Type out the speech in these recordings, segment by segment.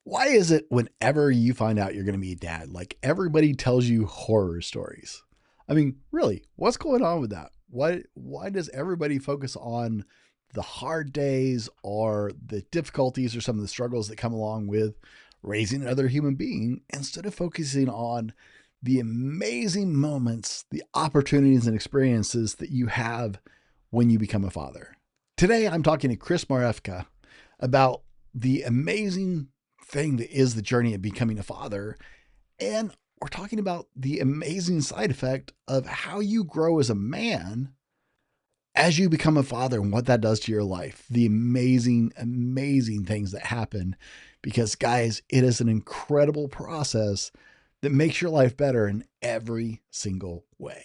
Why is it whenever you find out you're going to be a dad, like everybody tells you horror stories? I mean, really, what's going on with that? Why does everybody focus on the hard days or the difficulties or some of the struggles that come along with raising another human being instead of focusing on the amazing moments, the opportunities and experiences that you have when you become a father? Today, I'm talking to Chris Marhefka about the amazing thing that is the journey of becoming a father. And we're talking about the amazing side effect of how you grow as a man as you become a father and what that does to your life. The amazing, amazing things that happen. Because, guys, it is an incredible process that makes your life better in every single way.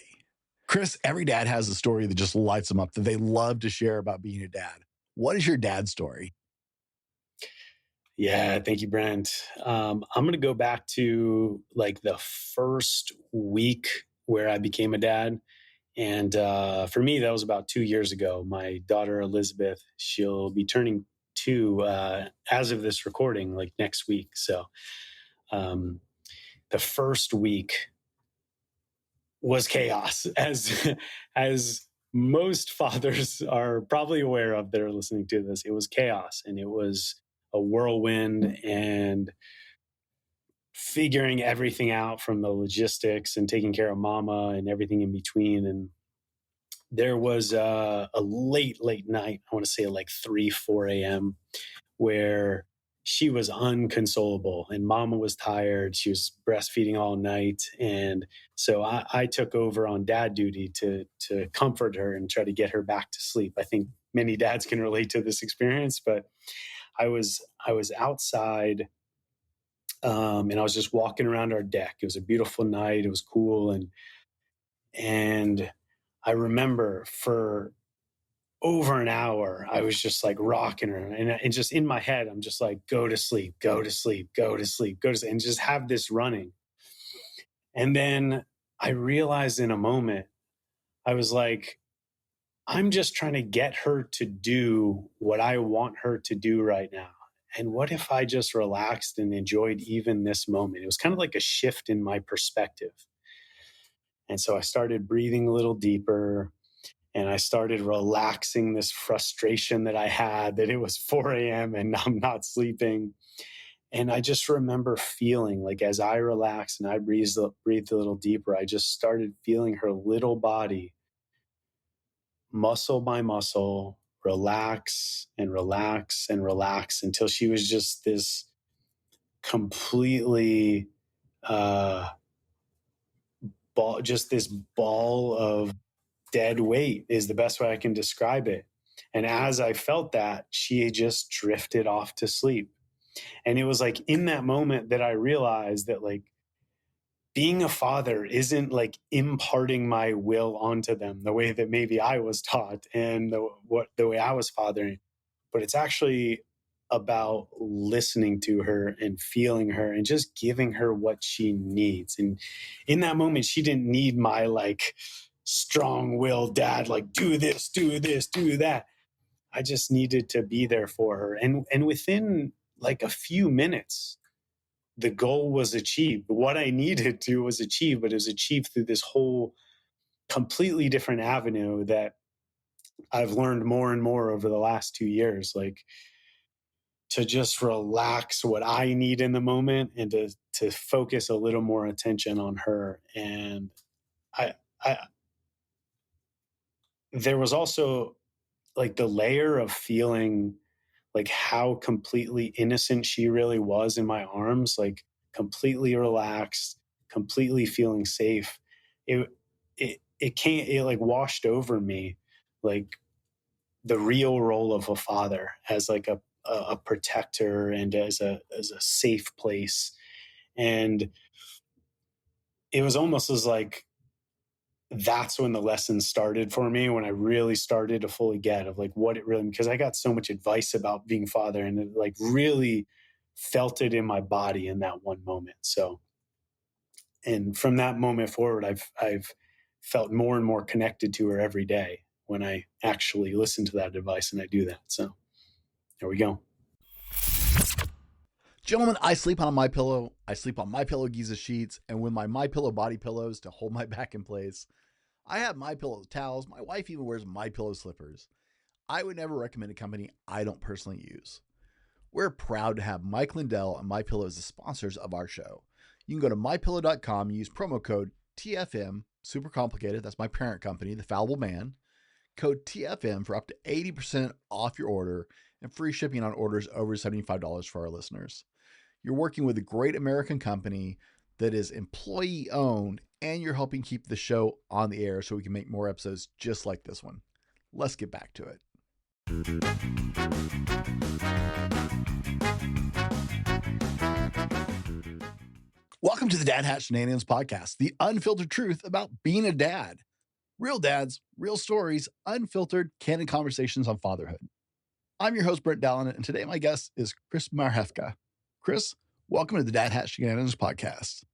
Chris, every dad has a story that just lights them up that they love to share about being a dad. What is your dad story? Yeah, thank you, Brent. I'm going to go back to like the first week where I became a dad. And for me, that was about 2 years ago. My daughter, Elizabeth, she'll be turning 2 as of this recording, like next week. So um, the first week was chaos, as most fathers are probably aware of that are listening to this. It was chaos, and it was a whirlwind, and figuring everything out from the logistics and taking care of mama and everything in between. And there was a late night, I want to say like 3, 4 a.m., where she was unconsolable and mama was tired. She was breastfeeding all night. And so I took over on dad duty to comfort her and try to get her back to sleep. I think many dads can relate to this experience, but I was outside, and I was just walking around our deck. It was a beautiful night. It was cool. And I remember for over an hour, I was just like rocking her. And just in my head, I'm just like, go to sleep, go to sleep, go to sleep, go to sleep, and just have this running. And then I realized in a moment, I was like, I'm just trying to get her to do what I want her to do right now. And what if I just relaxed and enjoyed even this moment? It was kind of like a shift in my perspective. And so I started breathing a little deeper, and I started relaxing this frustration that I had that it was 4 a.m. and I'm not sleeping. And I just remember feeling like as I relaxed and I breathed a little deeper, I just started feeling her little body, muscle by muscle, relax and relax and relax until she was just this completely just this ball of dead weight is the best way I can describe it. And as I felt that, she just drifted off to sleep. And it was like in that moment that I realized that like being a father isn't like imparting my will onto them the way that maybe I was taught and the way I was fathering, but it's actually about listening to her and feeling her and just giving her what she needs. And in that moment, she didn't need my like strong will dad, like do this, do this, do that. I just needed to be there for her. And within like a few minutes, the goal was achieved. What I needed to was achieved, but it was achieved through this whole completely different avenue that I've learned more and more over the last 2 years. Like to just relax what I need in the moment and to focus a little more attention on her. And I there was also like the layer of feeling like how completely innocent she really was in my arms, like completely relaxed, completely feeling safe. It like washed over me, like the real role of a father as like a protector and as a safe place. And it was almost as like that's when the lessons started for me, when I really started to fully get of like what it really, because I got so much advice about being father and it like really felt it in my body in that one moment. So, and from that moment forward, I've felt more and more connected to her every day when I actually listen to that advice and I do that. So there we go. Gentlemen, I sleep on my pillow. I sleep on my pillow Giza sheets, and with my pillow body pillows to hold my back in place. I have my pillow towels. My wife even wears my pillow slippers. I would never recommend a company I don't personally use. We're proud to have Mike Lindell and My Pillow as the sponsors of our show. You can go to mypillow.com and use promo code TFM, super complicated, that's my parent company, The Fallible Man, code TFM for up to 80% off your order and free shipping on orders over $75 for our listeners. You're working with a great American company that is employee owned, and you're helping keep the show on the air so we can make more episodes just like this one. Let's get back to it. Welcome to the Dad Hat Shenanigans podcast, the unfiltered truth about being a dad. Real dads, real stories, unfiltered, candid conversations on fatherhood. I'm your host, Brent Dallin, and today my guest is Chris Marhefka. Chris, welcome to the Dad Hat Shenanigans podcast.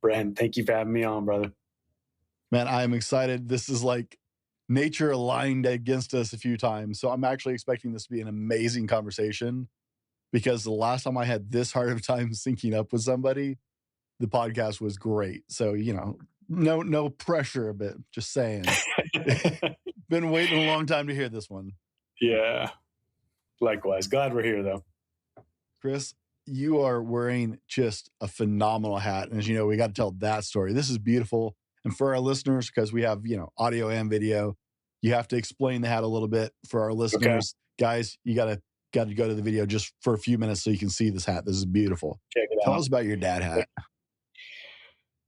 Brent, thank you for having me on, brother. Man, I am excited. This is like nature aligned against us a few times. So I'm actually expecting this to be an amazing conversation, because the last time I had this hard of a time syncing up with somebody, the podcast was great. So, no pressure, but just saying. Been waiting a long time to hear this one. Yeah, likewise. Glad we're here, though. Chris, you are wearing just a phenomenal hat. And as you know, we got to tell that story. This is beautiful. And for our listeners, because we have, audio and video, you have to explain the hat a little bit for our listeners. Okay. Guys, you got to go to the video just for a few minutes so you can see this hat. This is beautiful. Check it out. Tell us about your dad hat.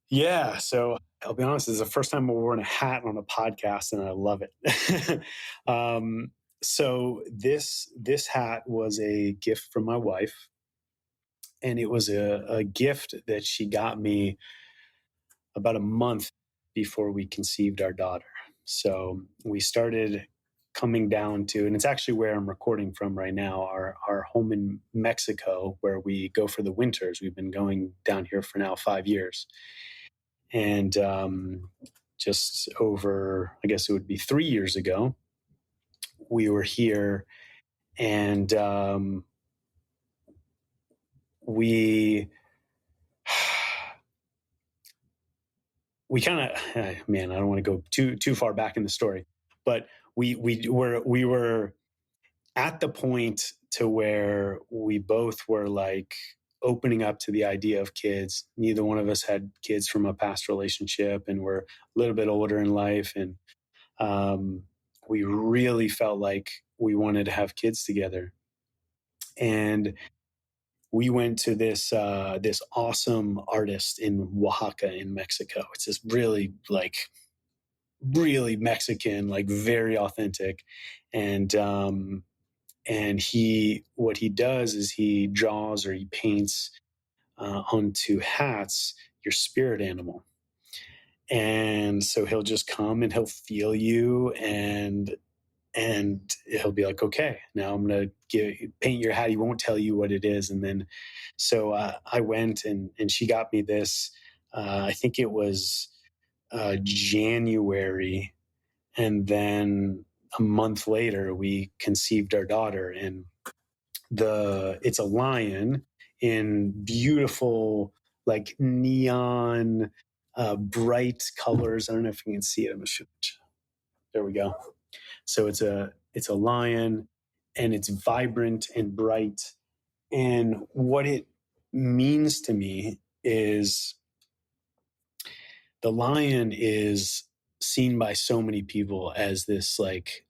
Yeah, so I'll be honest, this is the first time we're wearing a hat on a podcast, and I love it. So this hat was a gift from my wife, and it was a gift that she got me about a month before we conceived our daughter. So we started coming down to, and it's actually where I'm recording from right now, our home in Mexico, where we go for the winters. We've been going down here for now 5 years. And just over, I guess it would be 3 years ago, we were here, and we kind of, man, I don't want to go too far back in the story, but we were at the point to where we both were like opening up to the idea of kids. Neither one of us had kids from a past relationship, and we're a little bit older in life. And we really felt like we wanted to have kids together. And we went to this awesome artist in Oaxaca in Mexico. It's this really Mexican, like very authentic. And what he does is he draws or he paints onto hats your spirit animal. And so he'll just come and he'll feel you, and he'll be like, okay, now I'm going to paint your hat. He won't tell you what it is. And then, so I went and she got me this, I think it was January. And then a month later, we conceived our daughter, and it's a lion in beautiful, like neon, bright colors. I don't know if you can see it. There we go. So it's a lion, and it's vibrant and bright. And what it means to me is the lion is seen by so many people as this like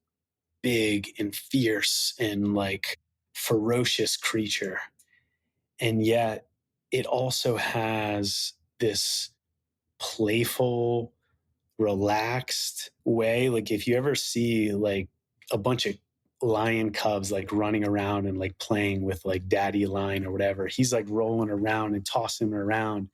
big and fierce and like ferocious creature. And yet it also has this playful, relaxed way. Like if you ever see like a bunch of lion cubs like running around and like playing with like daddy lion or whatever, he's like rolling around and tossing around.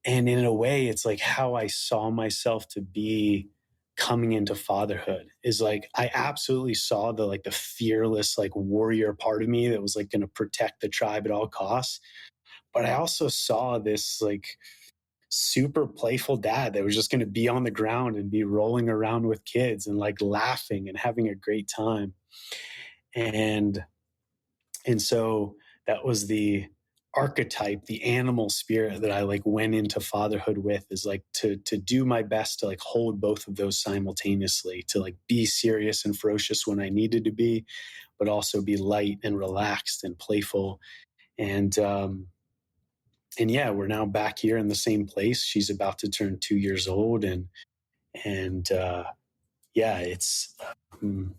And in a way, it's like how I saw myself to be coming into fatherhood, is like I absolutely saw the fearless like warrior part of me that was like going to protect the tribe at all costs. But I also saw this like super playful dad that was just going to be on the ground and be rolling around with kids and like laughing and having a great time. And so that was the archetype, the animal spirit that I like went into fatherhood with, is like to do my best to like hold both of those simultaneously, to like be serious and ferocious when I needed to be, but also be light and relaxed and playful. And yeah, we're now back here in the same place. She's about to turn 2 years old, and yeah, um,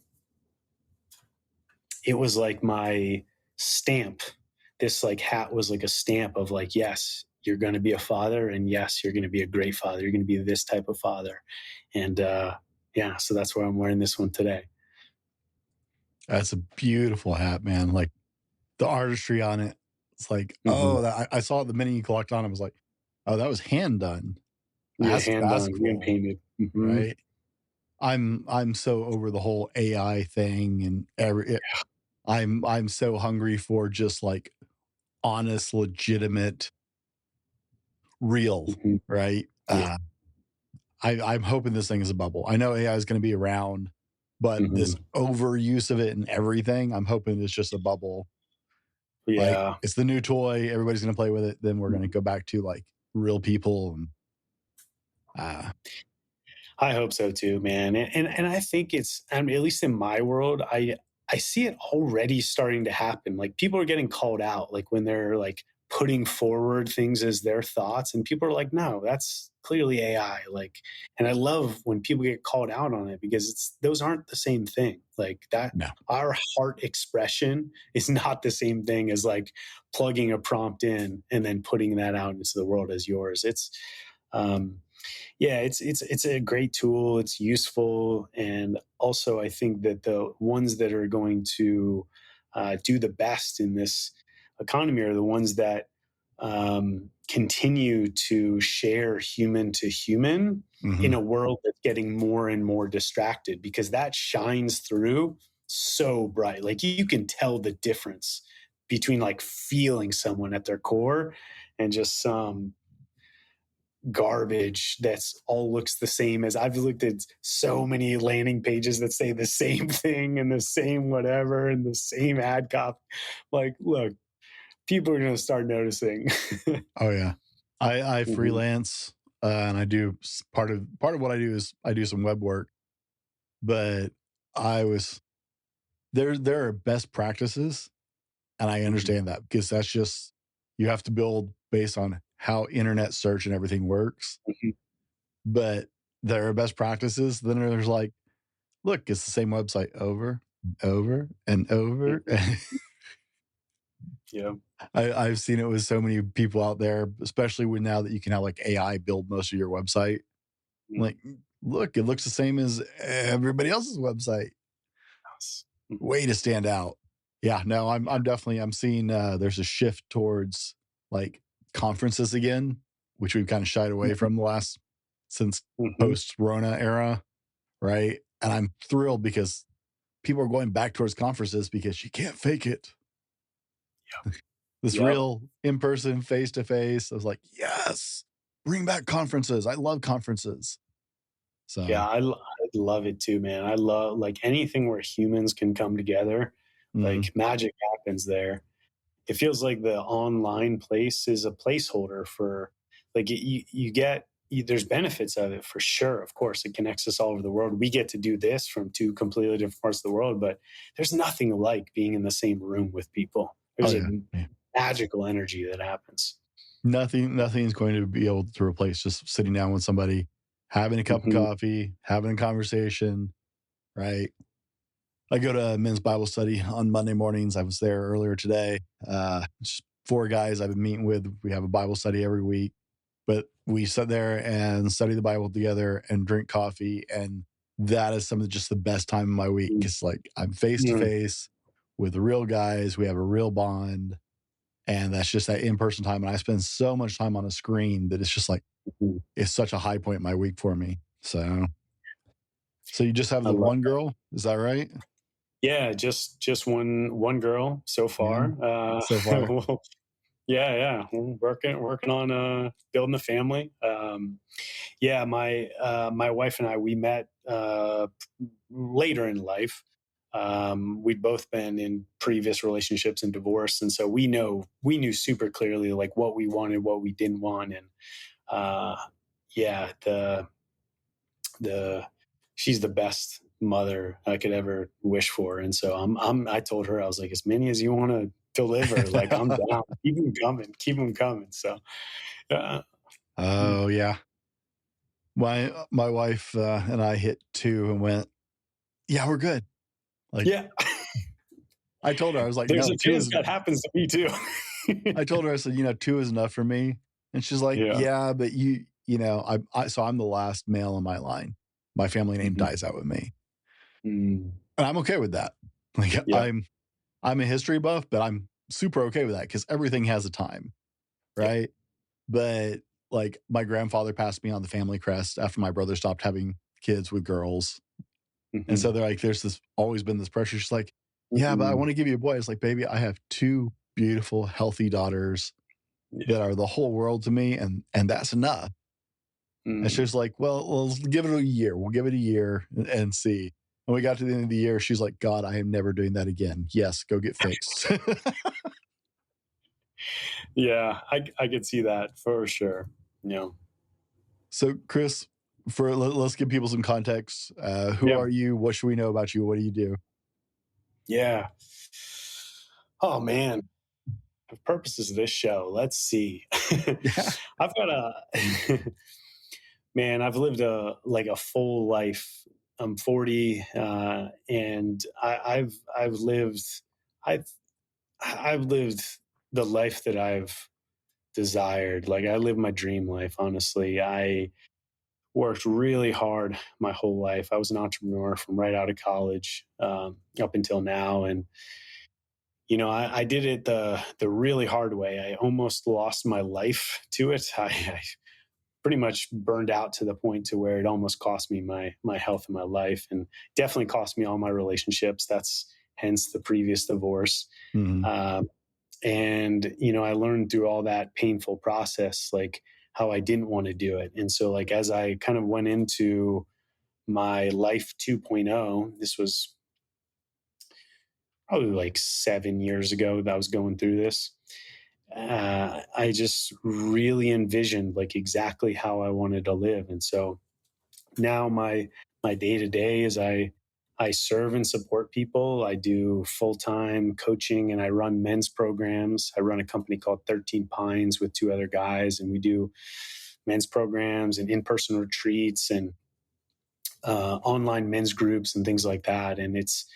it was like my stamp. This like hat was like a stamp of like, yes, you're going to be a father, and yes, you're going to be a great father. You're going to be this type of father, and yeah, so that's why I'm wearing this one today. That's a beautiful hat, man. Like the artistry on it. It's like, Mm-hmm. oh, I saw it the minute you clicked on it. I was like, oh, that was hand done. Yeah, hand That's done, hand cool, painted. Mm-hmm. right? I'm so over the whole AI thing and I'm so hungry for just like honest, legitimate, real, Mm-hmm. right? Yeah. I'm hoping this thing is a bubble. I know AI is going to be around, but this Mm-hmm. overuse of it and everything, I'm hoping it's just a bubble. Like Yeah. it's the new toy, everybody's going to play with it. Then we're going to go back to like real people and uh, I hope so too, man. And I think it's, I mean, at least in my world, I see it already starting to happen. Like people are getting called out, like when they're like putting forward things as their thoughts, and people are like, no, that's clearly AI. Like, and I love when people get called out on it, because it's, those aren't the same thing. Like that, no. our heart expression is not the same thing as like plugging a prompt in and then putting that out into the world as yours. Um, yeah, it's a great tool. It's useful, and also I think that the ones that are going to do the best in this economy are the ones that continue to share human to human in Hmm. a world that's getting more and more distracted, because that shines through so bright. Like you can tell the difference between like feeling someone at their core and just some garbage that's all looks the same. As I've looked at so many landing pages that say the same thing and the same whatever and the same ad copy. Like, look, people are going to start noticing. Oh yeah, I Mhm, freelance and I do part of what I do is I do some web work, but I was there are best practices, and I mhm, understand that because that's just you have to build based on how internet search and everything works. mhm, But there are best practices. Then there's like, look, it's the same website over, over, and over. mhm. Yeah. I've seen it with so many people out there, especially with now that you can have like AI build most of your website. Mhm. Like, look, it looks the same as everybody else's website. Yes. Mhm, Way to stand out. Yeah, no, I'm definitely I'm seeing there's a shift towards like conferences again, which we've kind of shied away mhm, from the last since mhm. post Rona era, right? And I'm thrilled because people are going back towards conferences because you can't fake it. This Yep. real in person, face to face. I was like, yes, bring back conferences. I love conferences. So, Yeah, I love it too, man. I love like anything where humans can come together, mhm. like magic happens there. It feels like the online place is a placeholder for like you get there's benefits of it for sure. Of course, it connects us all over the world. We get to do this from two completely different parts of the world, but there's nothing like being in the same room with people. Oh There's a yeah, yeah. magical energy that happens. Nothing's going to be able to replace just sitting down with somebody, having a cup of Hmm. coffee, having a conversation, right? I go to a men's Bible study on Monday mornings. I was there earlier today. Just 4 guys I've been meeting with. We have a Bible study every week, but we sit there and study the Bible together and drink coffee, and that is some of just the best time of my week. It's like I'm face to Mm-hmm. face with the real guys. We have a real bond, and that's just that in-person time, and I spend so much time on a screen that it's just like it's such a high point in my week for me. So you just have I the love. one girl, is that right? Yeah, just one girl so Yeah, far. so far. Well, yeah, yeah, we're working on building a family. Yeah, my wife and I, we met later in life. We'd both been in previous relationships and divorce, and so we knew super clearly like what we wanted, what we didn't want, and uh, yeah, the she's the best mother I could ever wish for, and so I told her, I was like, as many as you want to deliver, like I'm down, keep them coming. So uh, Oh yeah. My wife and I hit 2 and went, yeah, we're good. Like yeah, I told her, I was like, there's no, a 2 chance is. that happens to me too. I told her, I said, 2 is enough for me. And she's like, Yeah. yeah, but so I'm the last male in my line. My family name Mhm. dies out with me. Mm. And I'm okay with that. Like Yep. I'm a history buff, but I'm super okay with that because everything has a time, Yep. right? But like my grandfather passed me on the family crest after my brother stopped having kids with girls. And so Mhm. they're like, there's this always been this pressure. She's like, yeah, but I Mhm. want to give you a boy. It's like, baby, I have 2 beautiful, healthy daughters Yeah. that are the whole world to me, and that's enough. And Mm. she's like, well, let's give it a year. We'll give it a year and see. And we got to the end of the year. She's like, God, I am never doing that again. Yes, go get fixed. Yeah, I could see that for sure. Yeah. So, Chris, let's give people some context. Who Yeah. are you? What should we know about you? What do you do? Yeah. Oh man. For purposes of this show, let's see. Yeah. I've got man, I've lived a full life. I'm 40, and I've I've lived the life that I've desired. Like I live my dream life. Honestly, I worked really hard my whole life. I was an entrepreneur from right out of college up until now, and I did it the really hard way. I almost lost my life to it. I pretty much burned out to the point to where it almost cost me my health and my life, and definitely cost me all my relationships. That's hence the previous divorce. Mhm. Um, and I learned through all that painful process, like how I didn't want to do it. And so, like as I kind of went into my life 2.0, this was probably like 7 years ago that I was going through this. I just really envisioned like exactly how I wanted to live. And so now my day to day is I serve and support people. I do full time coaching and I run men's programs. I run a company called 13 Pines with 2 other guys, and we do men's programs and in person retreats and online men's groups and things like that. And it's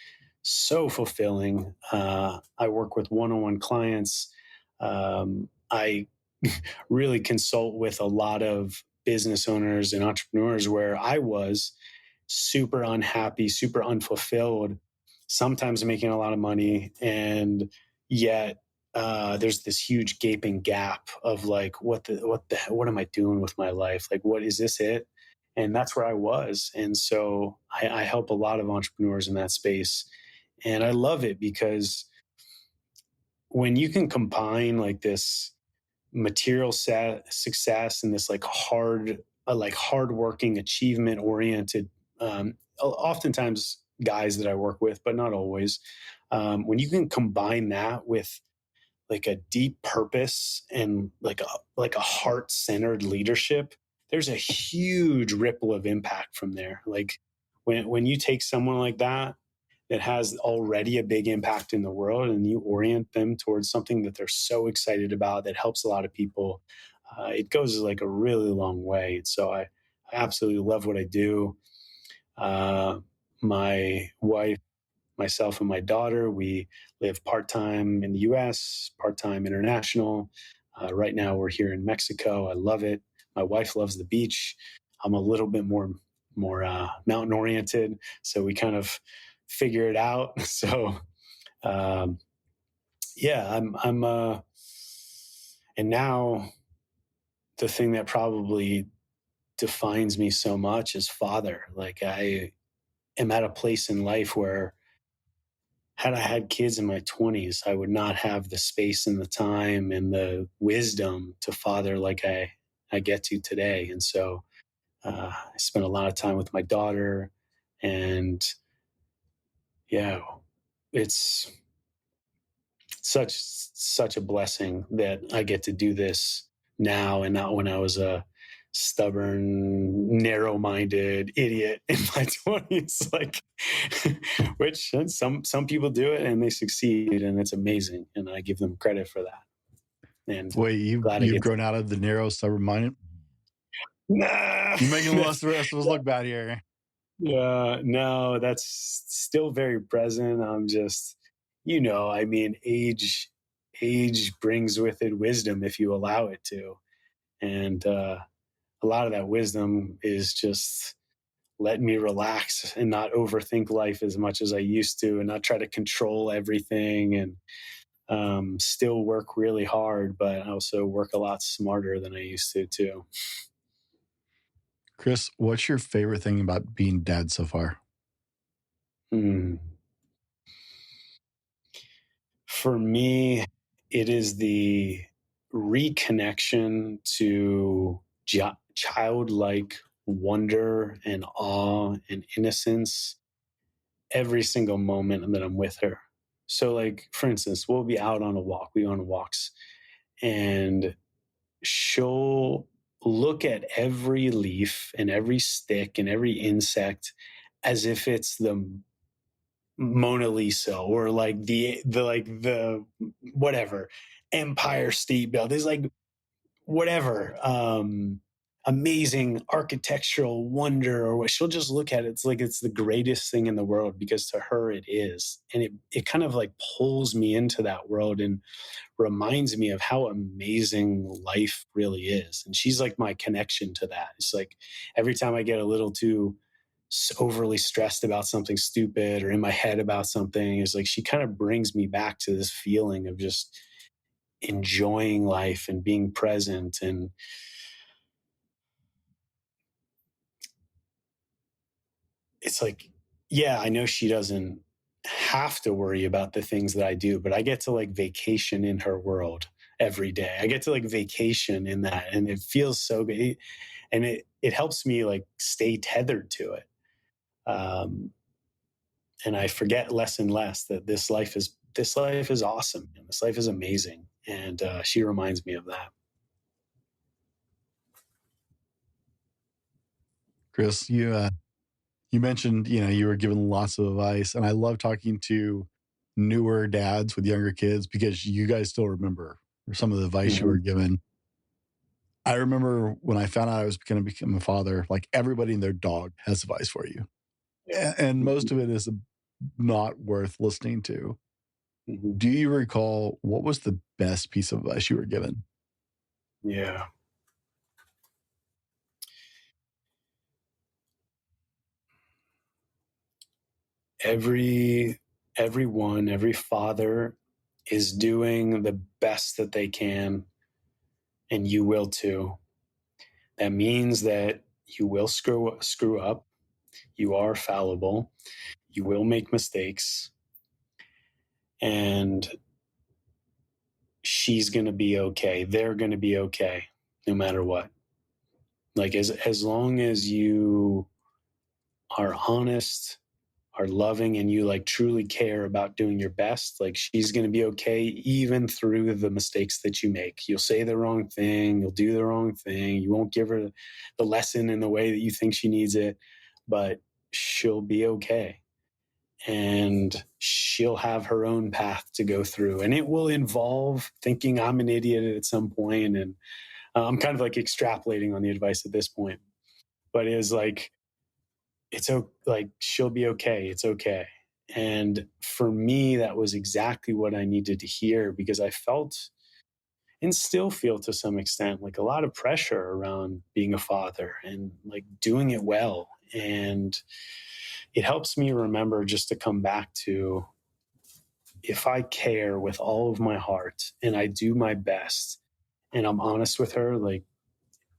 so fulfilling. I work with one on one clients. I really consult with a lot of business owners and entrepreneurs where I was super unhappy, super unfulfilled, sometimes making a lot of money. And yet, there's this huge gaping gap of like, what am I doing with my life? Like, what is this it? And that's where I was. And so I help a lot of entrepreneurs in that space. And I love it because when you can combine like this material success and this like hardworking, achievement oriented, oftentimes guys that I work with, but not always. When you can combine that with like a deep purpose and like a heart centered leadership, there's a huge ripple of impact from there. Like when you take someone like that has already a big impact in the world and you orient them towards something that they're so excited about that helps a lot of people, it goes like a really long way. And so I absolutely love what I do. My wife, myself, and my daughter, we live part-time in the US, part-time international. Right now we're here in Mexico. I love it. My wife loves the beach. I'm a little bit more mountain oriented, so we kind of figure it out. So um, yeah, and now the thing that probably defines me so much is father. Like I am at a place in life where had I had kids in my 20s, I would not have the space and the time and the wisdom to father like I get to today. And so I spent a lot of time with my daughter, and yeah, it's such a blessing that I get to do this now and not when I was a stubborn, narrow-minded idiot in my 20s. Like, which some people do it and they succeed, and it's amazing, and I give them credit for that. And Wait, glad I you've get to. grown out of the narrow, stubborn mind. Nah, You're making that's the rest of us look bad here. yeah, no, that's still very present. I'm just, I mean, age brings with it wisdom if you allow it to, and a lot of that wisdom is just letting me relax and not overthink life as much as I used to, and not try to control everything, and still work really hard, but also work a lot smarter than I used to too. Chris, what's your favorite thing about being dad so far? Hmm. For me, it is the reconnection to childlike wonder and awe and innocence every single moment that I'm with her. So, like, for instance, we'll be out on a walk, we go on walks, and she'll look at every leaf and every stick and every insect as if it's the Mona Lisa, or like the whatever Empire State Building. There's like whatever amazing architectural wonder, or what, she'll just look at it. It's like it's the greatest thing in the world because to her it is, and it kind of like pulls me into that world and reminds me of how amazing life really is. And she's like my connection to that. It's like every time I get a little too overly stressed about something stupid or in my head about something, is like she kind of brings me back to this feeling of just enjoying life and being present. And it's like, yeah, I know she doesn't have to worry about the things that I do, but I get to like vacation in her world every day. I get to like vacation in that, and it feels so good. And it helps me like stay tethered to it. Um, and I forget less and less that this life is awesome and this life is amazing. And she reminds me of that. Chris, you mentioned, you were given lots of advice, and I love talking to newer dads with younger kids because you guys still remember some of the advice you were Mm-hmm. given. I remember when I found out I was going to become a father, like everybody and their dog has advice for you. And Mm-hmm. most of it is not worth listening to. Mm-hmm. Do you recall what was the best piece of advice you were given? Yeah. Every every father is doing the best that they can, and you will too. That means that you will screw up. You are fallible. You will make mistakes, and she's going to be okay. They're going to be okay no matter what. Like as long as you are honest, are loving, and you like truly care about doing your best, like she's going to be okay even through the mistakes that you make. You'll say the wrong thing, you'll do the wrong thing, you won't give her the lesson in the way that you think she needs it, but she'll be okay. And she'll have her own path to go through, and it will involve thinking I'm an idiot at some point. And I'm kind of like extrapolating on the advice at this point, but is like like she'll be okay. It's okay. And for me, that was exactly what I needed to hear, because I felt and still feel to some extent like a lot of pressure around being a father and like doing it well. And it helps me remember just to come back to, if I care with all of my heart and I do my best and I'm honest with her, like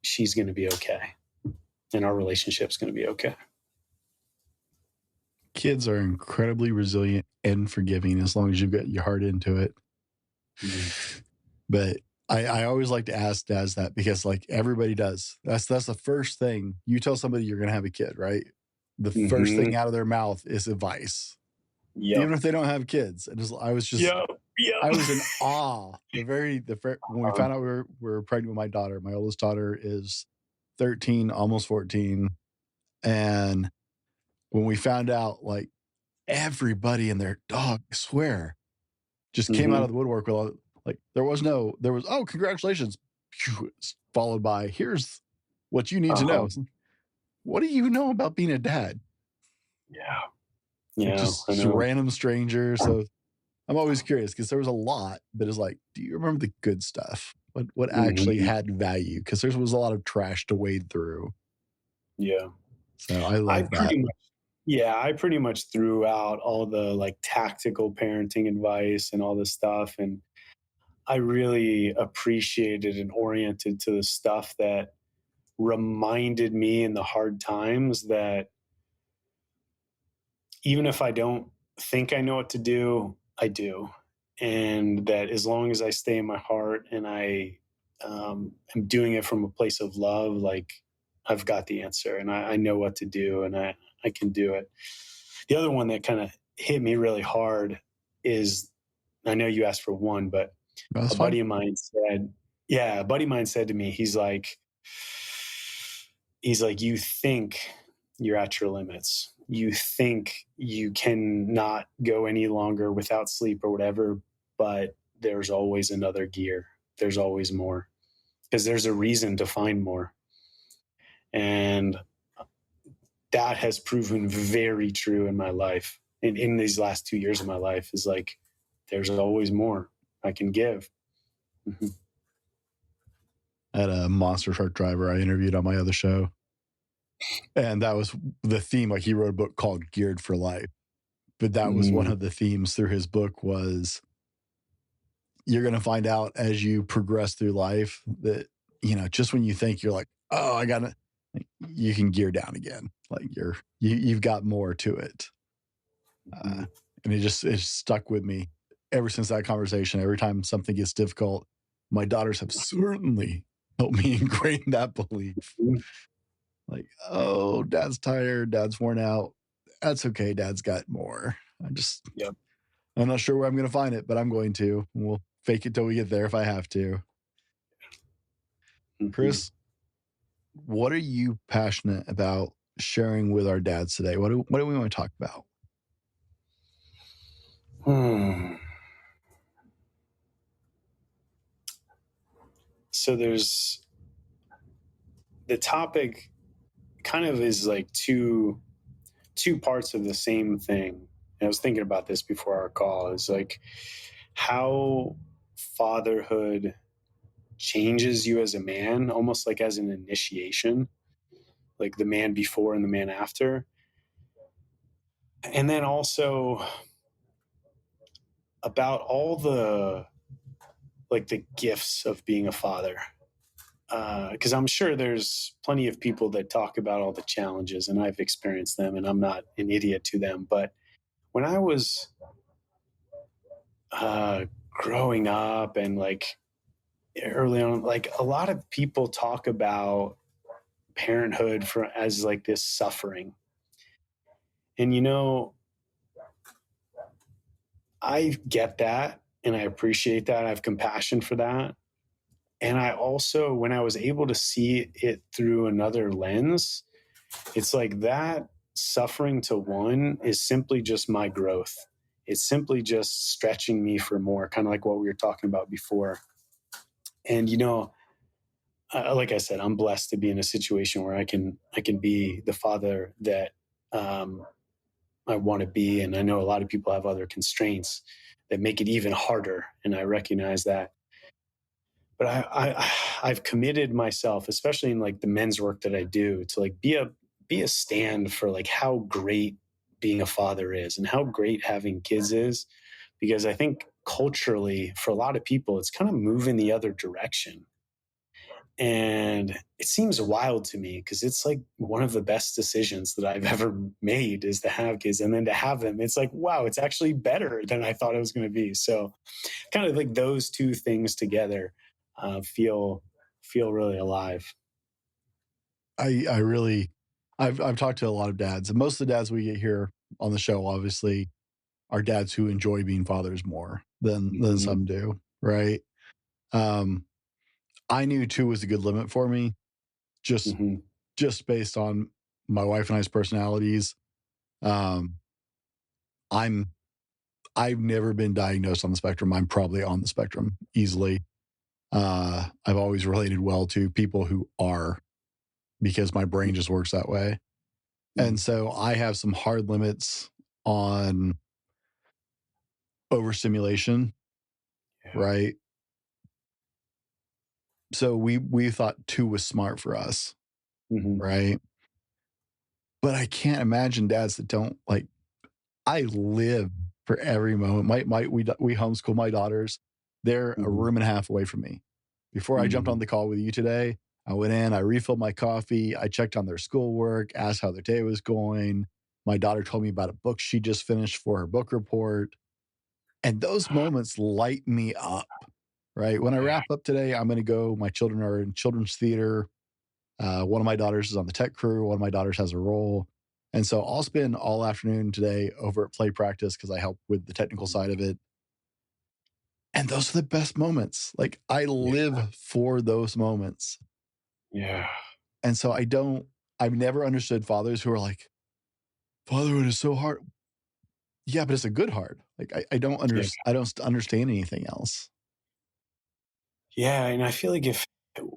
she's going to be okay and our relationship's going to be okay. Kids are incredibly resilient and forgiving as long as you get your heart into it. Mm-hmm. But I always like to ask dads that because like everybody does. That's the first thing you tell somebody you're going to have a kid, right? The first Mm-hmm. thing out of their mouth is advice. Yep. even if they don't have kids. Yep. Yep. I was in awe. When we Uh, found out we were pregnant with my daughter, my oldest daughter is 13, almost 14. And when we found out, like, everybody and their dog, I swear, just came out mhm. of the woodwork with like, there was, oh, congratulations, followed by, here's what you need to Uh-huh. know. What do you know about being a dad? Yeah. Like, Yeah, I just know. random strangers. So I'm always curious because there was a lot, but it's like, do you remember the good stuff? What actually Mhm. had value? Because there was a lot of trash to wade through. Yeah. So I I love that. pretty much Yeah, I pretty much threw out all the, like, tactical parenting advice and all this stuff, and I really appreciated and oriented to the stuff that reminded me in the hard times that even if I don't think I know what to do, I do. And that as long as I stay in my heart and I am doing it from a place of love, like I've got the answer and I know what to do and I can do it. The other one that kind of hit me really hard is I know you asked for one, but That's a fine. buddy of mine said, yeah, a buddy of mine said to me, he's like, you think you're at your limits. You think you can not go any longer without sleep or whatever, but there's always another gear. There's always more because there's a reason to find more. And that has proven very true in my life. In these last 2 years of my life is like, there's always more I can give. Mm-hmm. I had a monster truck driver I interviewed on my other show. And that was the theme. Like, he wrote a book called Geared for Life. But that was one Mm-hmm. of the themes through his book was you're going to find out as you progress through life that, just when you think you're like, oh, I got to, you can gear down again. Like, you've got more to it. Mm-hmm. And it stuck with me ever since that conversation. Every time something gets difficult, my daughters have certainly helped me ingrain that belief. Like, oh, dad's tired, dad's worn out. That's okay. Dad's got more. Yep. I'm not sure where I'm going to find it, but I'm going to. We'll fake it till we get there if I have to. Mm-hmm. Chris, what are you passionate about sharing with our dads today? What do we want to talk about? Hmm. So there's the topic kind of is like two parts of the same thing. And I was thinking about this before our call. It's like how fatherhood changes you as a man, almost like as an initiation, like the man before and the man after. And then also about all the like the gifts of being a father. Because I'm sure there's plenty of people that talk about all the challenges, and I've experienced them, and I'm not an idiot to them. But when I was growing up and like early on, like a lot of people talk about parenthood for as like this suffering. And I get that and I appreciate that. I have compassion for that. And I also, when I was able to see it through another lens, it's like that suffering to one is simply just my growth. It's simply just stretching me for more, kind of like what we were talking about before. And like I said, I'm blessed to be in a situation where I can be the father that um, I want to be, and I know a lot of people have other constraints that make it even harder, and I recognize that. But I've committed myself, especially in like the men's work that I do, to like be a stand for like how great being a father is and how great having kids is, because I think culturally for a lot of people it's kind of moving the other direction. And it seems wild to me because it's like one of the best decisions that I've ever made is to have kids, and then to have them, it's like, wow, it's actually better than I thought it was going to be. So kind of like those two things together feel really alive. I really, I've talked to a lot of dads, and most of the dads we get here on the show, obviously, are dads who enjoy being fathers more than Mhm. some do, right? Um, I knew 2 was a good limit for me, just Mhm. just based on my wife and I's personalities. Um, I'm I've never been diagnosed on the spectrum. I'm probably on the spectrum easily. I've always related well to people who are because my brain just works that way. And Mhm. so I have some hard limits on overstimulation, Yeah. right? So we thought 2 was smart for us, Mhm. right? But I can't imagine dads that don't like I live for every moment. We homeschool my daughters. They're a Mhm. room and a half away from me. Before I jumped on Mhm. the call with you today, I went in, I refilled my coffee, I checked on their schoolwork, asked how their day was going. My daughter told me about a book she just finished for her book report. And those moments light me up, right? When I Yeah. wrap up today, I'm going to go. My children are in children's theater. One of my daughters is on the tech crew. One of my daughters has a role. And so I'll spend all afternoon today over at play practice because I help with the technical side of it. And those are the best moments. Like I Yeah. live for those moments. Yeah. And so I've never understood fathers who are like, fatherhood is so hard. Yeah, but it's a good hard. Like Yeah. I don't understand anything else. Yeah, and I feel like if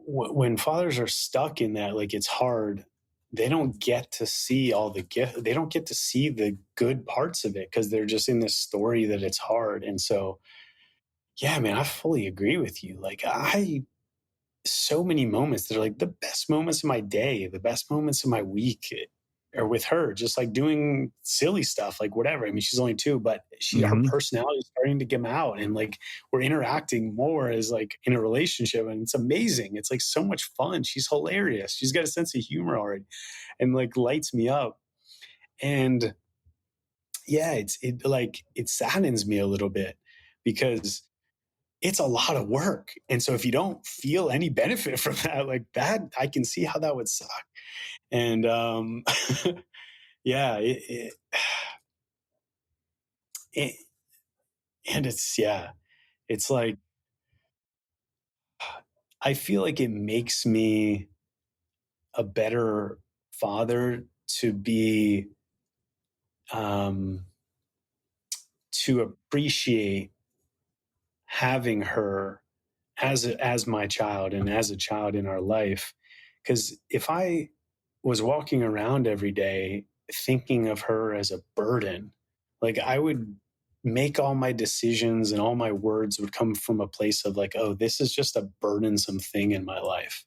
when fathers are stuck in that, like it's hard, they don't get to see all the gift. They don't get to see the good parts of it because they're just in this story that it's hard. And so, yeah, man, I fully agree with you. Like so many moments that are like the best moments of my day, the best moments of my week are with her, just like doing silly stuff, like whatever. I mean, she's only 2, but her Hmm. personality is starting to come out, and like we're interacting more as like in a relationship, and it's amazing. It's like so much fun. She's hilarious. She's got a sense of humor already, and like lights me up. And yeah, it like it saddens me a little bit because it's a lot of work. And so if you don't feel any benefit from that, like that, I can see how that would suck. And yeah, it, and it's like, I feel like it makes me a better father um, to appreciate having her as my child and as a child in our life. Because if I was walking around every day thinking of her as a burden, like I would make all my decisions and all my words would come from a place of like, oh, this is just a burdensome thing in my life.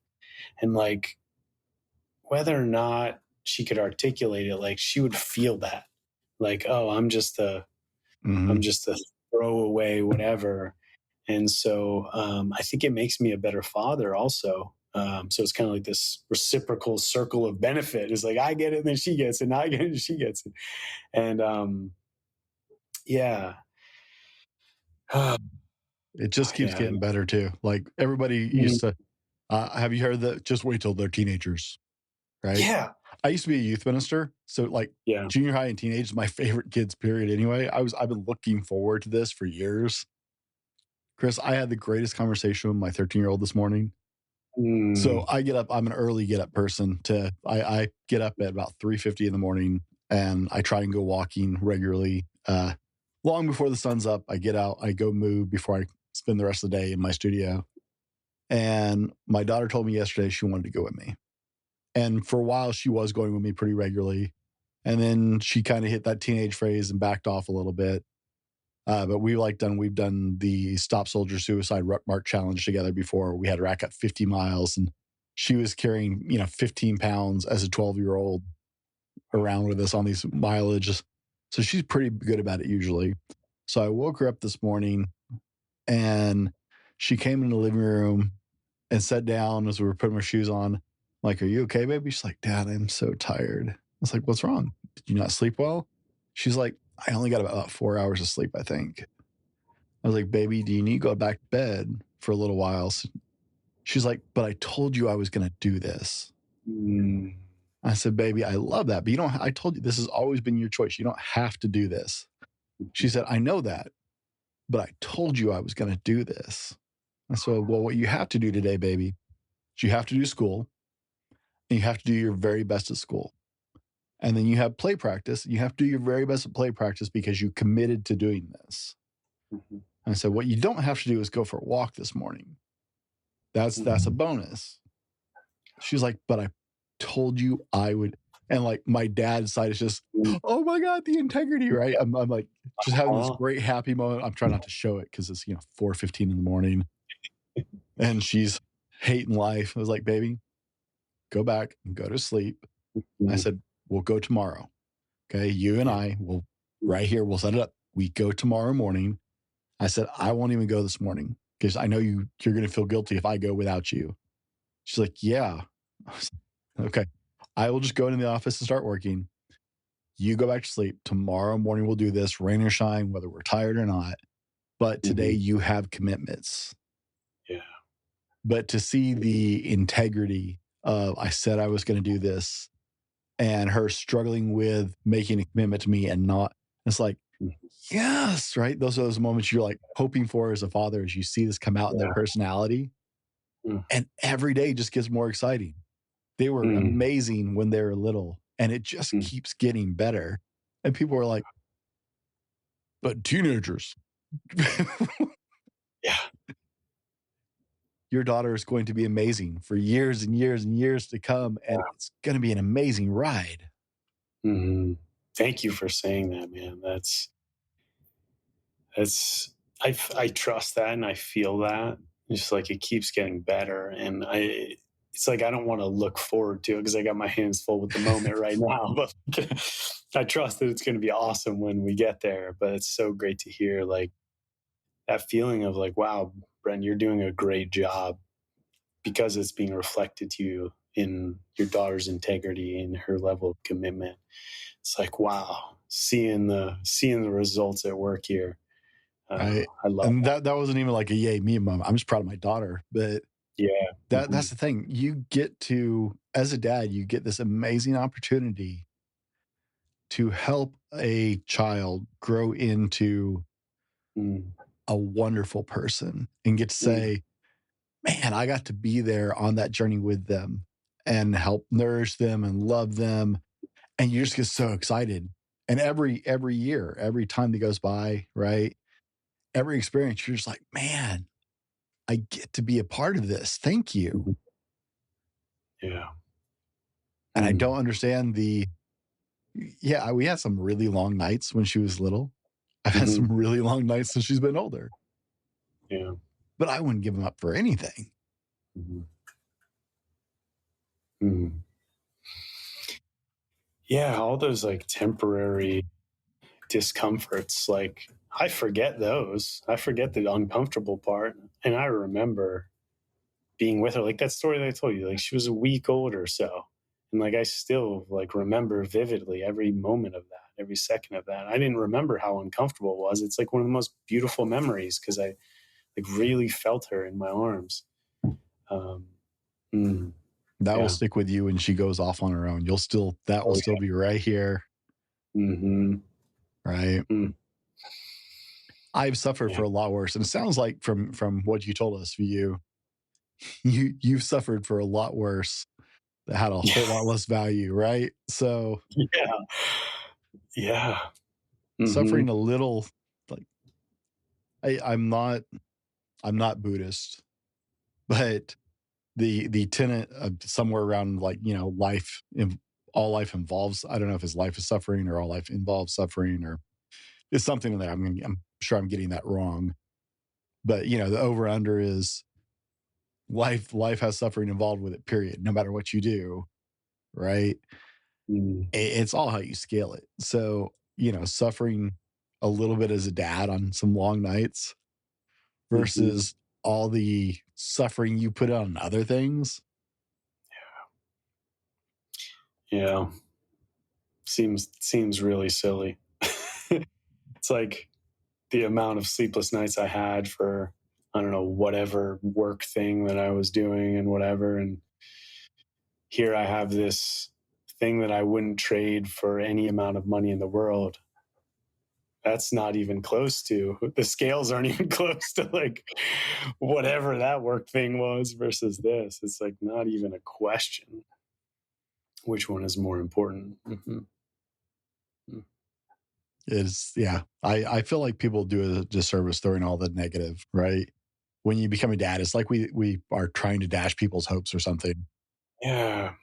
And like whether or not she could articulate it, like she would feel that. Like, oh, I'm Hmm. just a throwaway, whatever. And so I think it makes me a better father also. So it's kind of like this reciprocal circle of benefit. It's like I get it, and then she gets it, and I get it, and she gets it. And yeah, It just keeps yeah, getting better too. Like everybody mhm, used to have you heard that just wait till they're teenagers, right? yeah, I used to be a youth minister, so like yeah. junior high and teenage is my favorite kids period anyway. I've been looking forward to this for years. Chris, I had the greatest conversation with my 13-year-old this morning. So Mm, I get up, I'm an early get up person to I get up at about 3:50 in the morning and I try and go walking regularly. Long before the sun's up, I get out, I go move before I spend the rest of the day in my studio. And my daughter told me yesterday she wanted to go with me. And for a while, she was going with me pretty regularly. And then she kind of hit that teenage phase and backed off a little bit. But we've done the Stop Soldier Suicide Ruck Mark Challenge together before. We had her rack up 50 miles, and she was carrying 15 pounds as a 12-year-old around with us on these mileages. So she's pretty good about it usually. So I woke her up this morning, and she came in the living room and sat down as we were putting her shoes on. I'm like, "Are you okay, baby?" She's like, "Dad, I'm so tired." I was like, "What's wrong? Did you not sleep well?" She's like, "I only got about 4 hours of sleep, I think." I was like, "Baby, do you need to go back to bed for a little while?" She's like, "But I told you I was going to do this." mm, I said, "Baby, I love that, but you don't. I told you this has always been your choice. You don't have to do this." She said, I know that, but I told you I was going to do this. I said, well, what you have to do today, baby, is you have to do school and you have to do your very best at school. And then you have play practice. You have to do your very best at play practice because you committed to doing this. Mhm. And I said, what you don't have to do is go for a walk this morning. That's a bonus. She's like, but I told you I would. And like my dad's side is just, Mhm. oh my God, the integrity, right? I'm like just having this Aw. great happy moment. I'm trying not to show it because it's 4:15 in the morning, and she's hating life. I was like, baby, go back and go to sleep. I Mhm. said, we'll go tomorrow. Okay, you and Yeah. I will right here. We'll set it up. We go tomorrow morning. I said, I won't even go this morning because I know you're going to feel guilty if I go without you. She's like, yeah. I was like, okay. I will just go into the office and start working. You go back to sleep. Tomorrow morning, we'll do this, rain or shine, whether we're tired or not. But today, Mhm. you have commitments. Yeah. But to see the integrity of, I said I was going to do this, and her struggling with making a commitment to me and not, it's like, Mhm. yes, right? Those are those moments you're like hoping for as a father as you see this come out in their Yeah. personality. Mm. And every day just gets more exciting. They were Mm. amazing when they were little, and it just Mm. keeps getting better. And people were like, but teenagers, Yeah. your daughter is going to be amazing for years and years and years to come, and it's going to be an amazing ride. Mhm. Thank you for saying that, man. That's I trust that and I feel that. Just like it keeps getting better, and it's like I don't want to look forward to it because I got my hands full with the moment right now. But I trust that it's going to be awesome when we get there. But it's so great to hear like that feeling of like, wow, Brent, you're doing a great job because it's being reflected to you in your daughter's integrity and her level of commitment. It's like, wow, seeing the results at work here. Right. I love And that. that wasn't even like a yay me moment. I'm just proud of my daughter. But Yeah. that's the thing. You get to, as a dad, you get this amazing opportunity to help a child grow into Mm, a wonderful person and get to mm, say, man, I got to be there on that journey with them and help nourish them and love them. And you just get so excited. And every year, every time that goes by, right? Every experience, you're just like, man, I get to be a part of this. Thank you. mhm. Yeah. And I Mm, don't understand yeah, we had some really long nights when she was little. I've had mhm. some really long nights since she's been older, Yeah. but I wouldn't give them up for anything. Mhm. Mhm. Yeah, all those like temporary discomforts, like I forget those. I forget the uncomfortable part. And I remember being with her, like that story that I told you, like she was a week old or so. And like I still like remember vividly every moment of that, every second of that. I didn't remember how uncomfortable it was. It's like one of the most beautiful memories because I like really felt her in my arms. Um, mm, That will yeah. stick with you when she goes off on her own. That will Oh still be right here, yeah. Mm-hmm. right? Mm, I've suffered yeah. for a lot worse. And it sounds like from what you told us, you've suffered for a lot worse that had a whole lot less value, right? So Yeah. Yeah. Mm-hmm. suffering a little, like I'm not Buddhist, but the tenet of somewhere around like, all life involves, I don't know if his life is suffering or all life involves suffering, or it's something in there. I'm sure I'm getting that wrong. But the over under is life has suffering involved with it, period, no matter what you do, right? Mm, It's all how you scale it. So, suffering a little bit as a dad on some long nights mm-hmm. versus all the suffering you put on other things. Yeah. Seems really silly. It's like the amount of sleepless nights I had for I don't know whatever work thing that I was doing and whatever, and here I have this thing that I wouldn't trade for any amount of money in the world, that's not even close to, the scales aren't even close to like whatever that work thing was versus this. It's like not even a question. Which one is more important? Mm-hmm. Is yeah. I feel like people do a disservice throwing all the negative, right? When you become a dad, it's like we are trying to dash people's hopes or something. Yeah.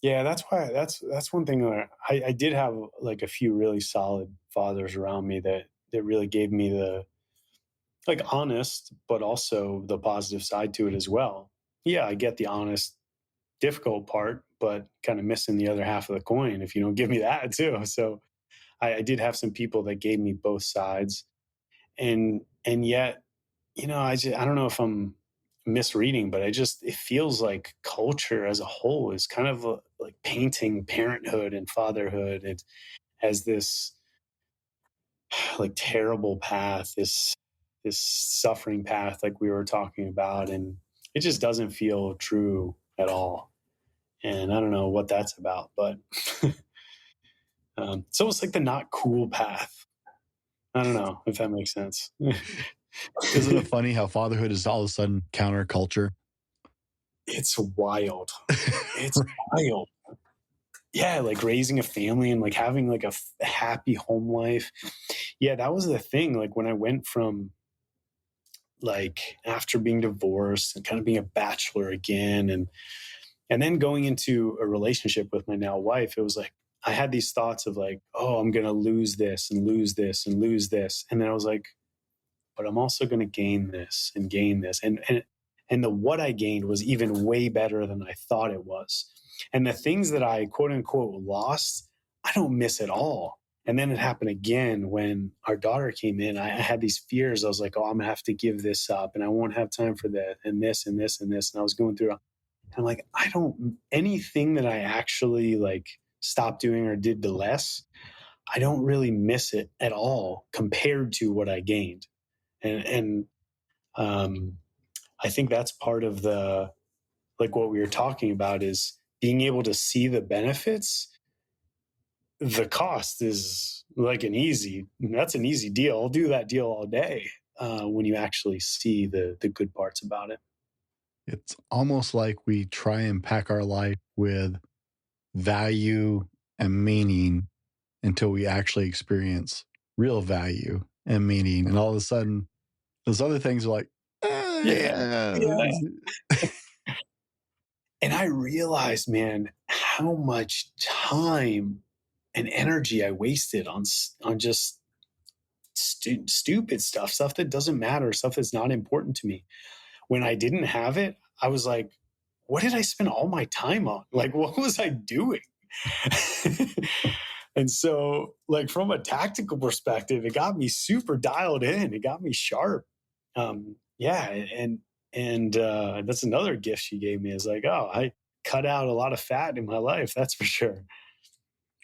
Yeah, that's why that's one thing that I did have like a few really solid fathers around me that really gave me the like honest, but also the positive side to it as well. Yeah, I get the honest, difficult part, but kind of missing the other half of the coin if you don't give me that too. So I did have some people that gave me both sides, and yet, I don't know if I'm misreading, but it feels like culture as a whole is kind of like painting parenthood and fatherhood as this like terrible path, this suffering path, like we were talking about, and it just doesn't feel true at all. And I don't know what that's about, but it's almost like the not cool path. I don't know if that makes sense. Isn't it funny how fatherhood is all of a sudden counterculture? It's wild. It's wild. Yeah, like raising a family and like having like a happy home life. Yeah, that was the thing. Like when I went from like after being divorced and kind of being a bachelor again, and then going into a relationship with my now wife, it was like I had these thoughts of like, oh, I'm gonna lose this and lose this and lose this. And then I was like, but I'm also gonna gain this. And the what I gained was even way better than I thought it was. And the things that I quote unquote lost, I don't miss at all. And then it happened again when our daughter came in. I had these fears. I was like, oh, I'm gonna have to give this up and I won't have time for that and this and this and this. And I was going through, and I'm like, I don't, anything that I actually like stopped doing or did the less, I don't really miss it at all compared to what I gained. And um, I think that's part of the like what we were talking about is being able to see the benefits. The cost is like that's an easy deal. I'll do that deal all day when you actually see the good parts about it. It's almost like we try and pack our life with value and meaning until we actually experience real value and meaning. And all of a sudden, those other things are like, Yeah, yeah. yeah. And I realized, man, how much time and energy I wasted on just stupid stuff that doesn't matter, stuff that's not important to me. When I didn't have it, I was like, what did I spend all my time on? Like, what was I doing? And so, like, from a tactical perspective, it got me super dialed in. It got me sharp. Yeah. And that's another gift she gave me is like, oh, I cut out a lot of fat in my life. That's for sure.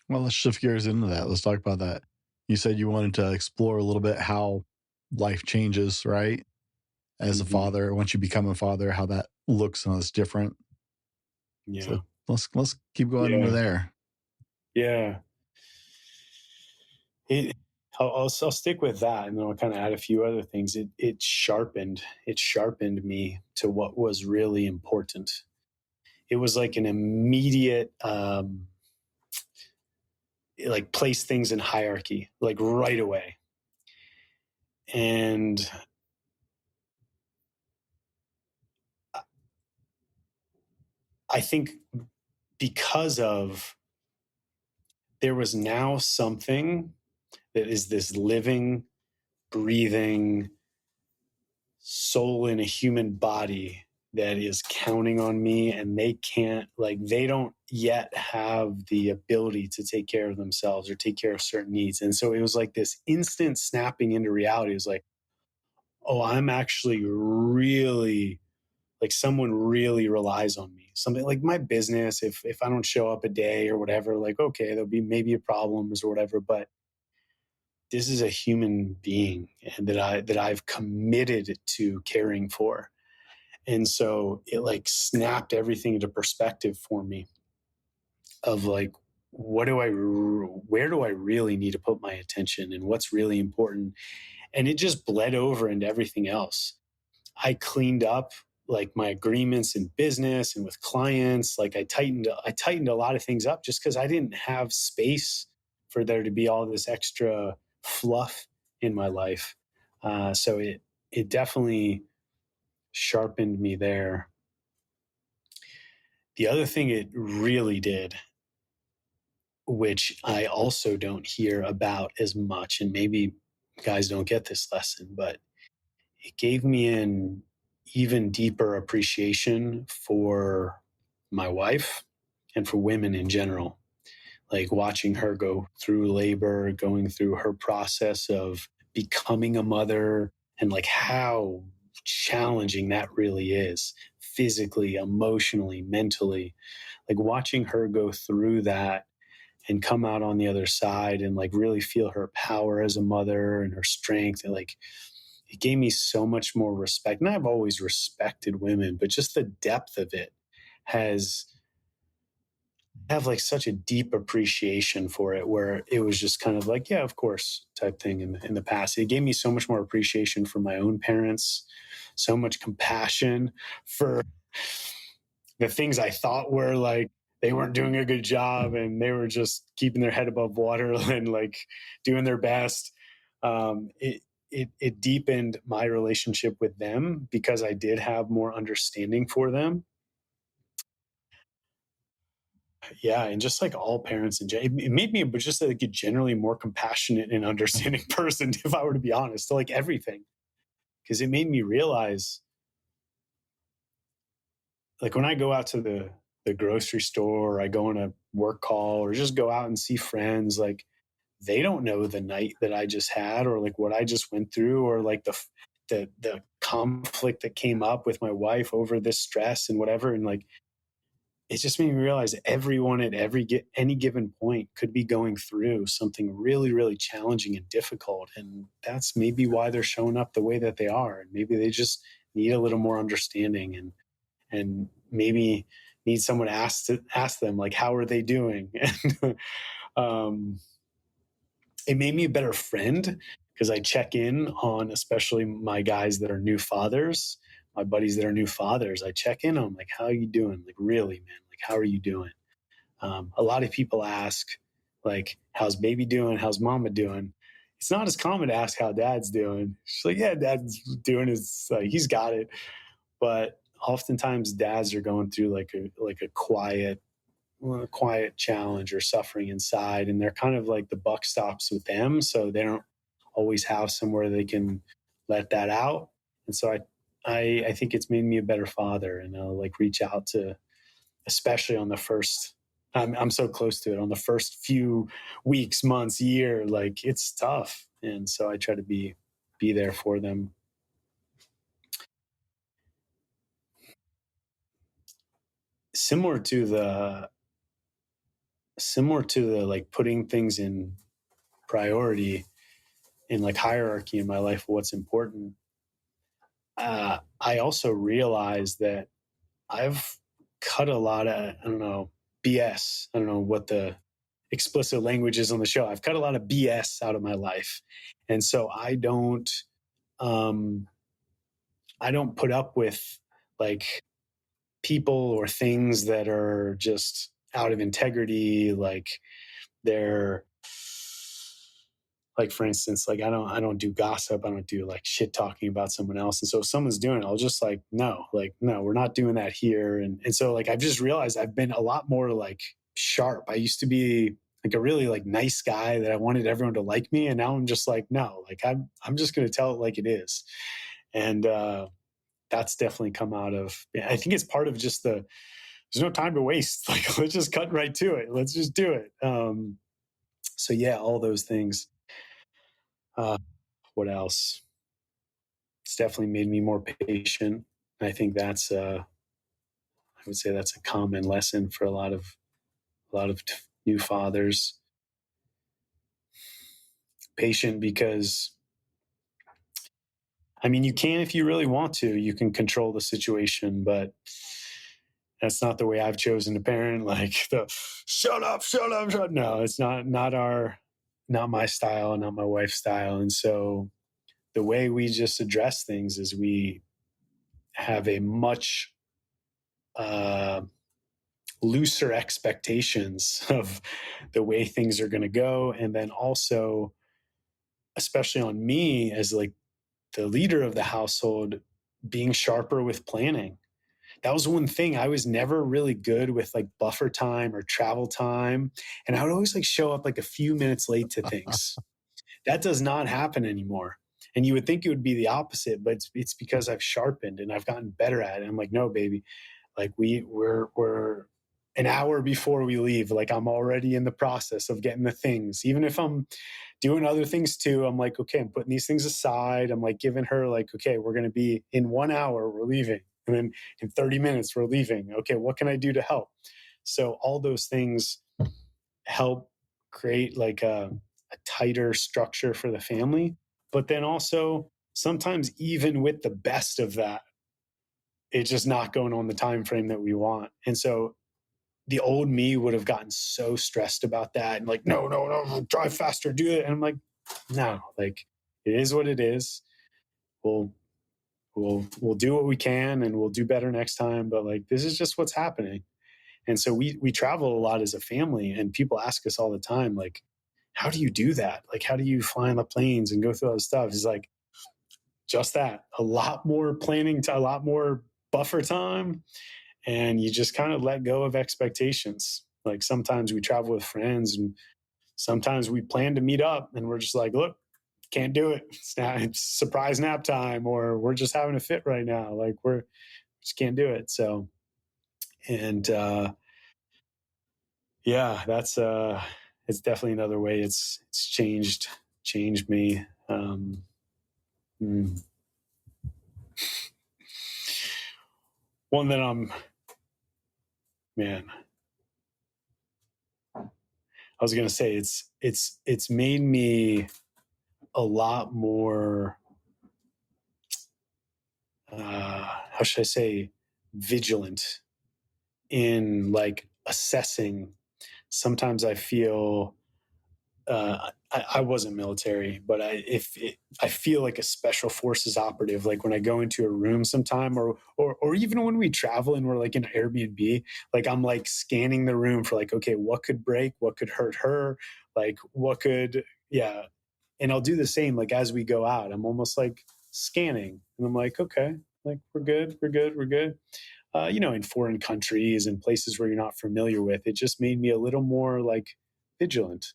Well, let's shift gears into that. Let's talk about that. You said you wanted to explore a little bit how life changes, right? As a Mm-hmm. father, once you become a father, how that looks and it's different. Yeah. So let's keep going into Yeah. there. Yeah. It, I'll stick with that, and then I'll kind of add a few other things. It sharpened me to what was really important. It was like an immediate, like place things in hierarchy, like right away. And I think because of there was now something that is this living, breathing soul in a human body that is counting on me, and they don't yet have the ability to take care of themselves or take care of certain needs. And so it was like this instant snapping into reality. It was like, oh, I'm actually really like someone really relies on me. Something like my business, if I don't show up a day or whatever, like, okay, there'll be maybe problems or whatever, but this is a human being that I've committed to caring for. And so it like snapped everything into perspective for me of like, where do I really need to put my attention and what's really important? And it just bled over into everything else. I cleaned up like my agreements in business and with clients. Like I tightened a lot of things up just because I didn't have space for there to be all this extra fluff in my life. So it definitely sharpened me there. The other thing it really did, which I also don't hear about as much, and maybe guys don't get this lesson, but it gave me an even deeper appreciation for my wife and for women in general. Like watching her go through labor, going through her process of becoming a mother, and like how challenging that really is physically, emotionally, mentally. Like watching her go through that and come out on the other side and like really feel her power as a mother and her strength, and like it gave me so much more respect. And I've always respected women, but just the depth of it has have like such a deep appreciation for it, where it was just kind of like, yeah, of course, type thing in the past. It gave me so much more appreciation for my own parents, so much compassion for the things I thought were like they weren't doing a good job and they were just keeping their head above water and like doing their best. It deepened my relationship with them because I did have more understanding for them. Yeah, and just like all parents, it made me just like a generally more compassionate and understanding person, if I were to be honest, to like everything, because it made me realize, like when I go out to the grocery store, or I go on a work call, or just go out and see friends, like they don't know the night that I just had, or like what I just went through, or like the conflict that came up with my wife over this stress and whatever, and like it just made me realize everyone at any given point could be going through something really, really challenging and difficult, and that's maybe why they're showing up the way that they are, and maybe they just need a little more understanding, and maybe need someone to ask them like how are they doing. And um, it made me a better friend because I check in on especially my guys that are new fathers, my buddies that are new fathers. I check in on like, how are you doing? Like, really, man, like, how are you doing? A lot of people ask, like, how's baby doing? How's mama doing? It's not as common to ask how dad's doing. She's like, yeah, dad's doing his, like, he's got it. But oftentimes dads are going through like a quiet challenge or suffering inside, and they're kind of like the buck stops with them, so they don't always have somewhere they can let that out. And so I think it's made me a better father, and I'll like reach out to, especially on the first, I'm so close to it, on the first few weeks, months, year, like it's tough, and so I try to be there for them. similar to the Similar to the like putting things in priority, in like hierarchy in my life of what's important. I also realized that I've cut a lot of, I don't know, BS. I don't know what the explicit language is on the show. I've cut a lot of BS out of my life. And so um, I don't put up with like people or things that are just out of integrity. Like they're, like for instance, like I don't do gossip, I don't do like shit talking about someone else, and so if someone's doing it, I'll just like no, like no, we're not doing that here. And so like I've just realized I've been a lot more like sharp. I used to be like a really like nice guy that I wanted everyone to like me, and now I'm just like no, like I'm just going to tell it like it is. And that's definitely come out of, I think it's part of just there's no time to waste. Like let's just cut right to it, let's just do it. So yeah, all those things. uh what else? It's definitely made me more patient. I think that's I would say that's a common lesson for a lot of new fathers. Patient because, I mean, you can, if you really want to, you can control the situation, but that's not the way I've chosen to parent. Like the shut up, shut up, shut up. No, it's not my style, not my wife's style. And so the way we just address things is we have a much looser expectations of the way things are going to go. And then also, especially on me as like the leader of the household, being sharper with planning. That was one thing. I was never really good with like buffer time or travel time. And I would always like show up like a few minutes late to things. That does not happen anymore. And you would think it would be the opposite, but it's because I've sharpened and I've gotten better at it. I'm like, no, baby, like we're an hour before we leave. Like I'm already in the process of getting the things. Even if I'm doing other things too, I'm like, okay, I'm putting these things aside. I'm like giving her like, okay, we're going to be in 1 hour, we're leaving. And then in 30 minutes, we're leaving. Okay, what can I do to help? So all those things help create like a tighter structure for the family. But then also sometimes even with the best of that, it's just not going on the time frame that we want. And so the old me would have gotten so stressed about that and like, no, drive faster, do it. And I'm like, no, like it is what it is. We'll do what we can and we'll do better next time. But like, this is just what's happening. And so we travel a lot as a family, and people ask us all the time, like, how do you do that? Like, how do you fly on the planes and go through all this stuff? It's like, just that, a lot more planning, to a lot more buffer time. And you just kind of let go of expectations. Like sometimes we travel with friends and sometimes we plan to meet up and we're just like, look, can't do it. It's surprise nap time, or we're just having a fit right now. Like we just can't do it. So, and yeah, that's it's definitely another way it's changed me. One that I was gonna say it's made me a lot more how should I say, vigilant in like assessing. Sometimes I feel I wasn't military, but I feel like a special forces operative. Like when I go into a room sometime, or even when we travel and we're like in Airbnb, like I'm like scanning the room for like, okay, what could break, what could hurt her, like what could, yeah. And I'll do the same like as we go out. I'm almost like scanning, and I'm like, okay, like we're good. In foreign countries and places where you're not familiar with, it just made me a little more like vigilant.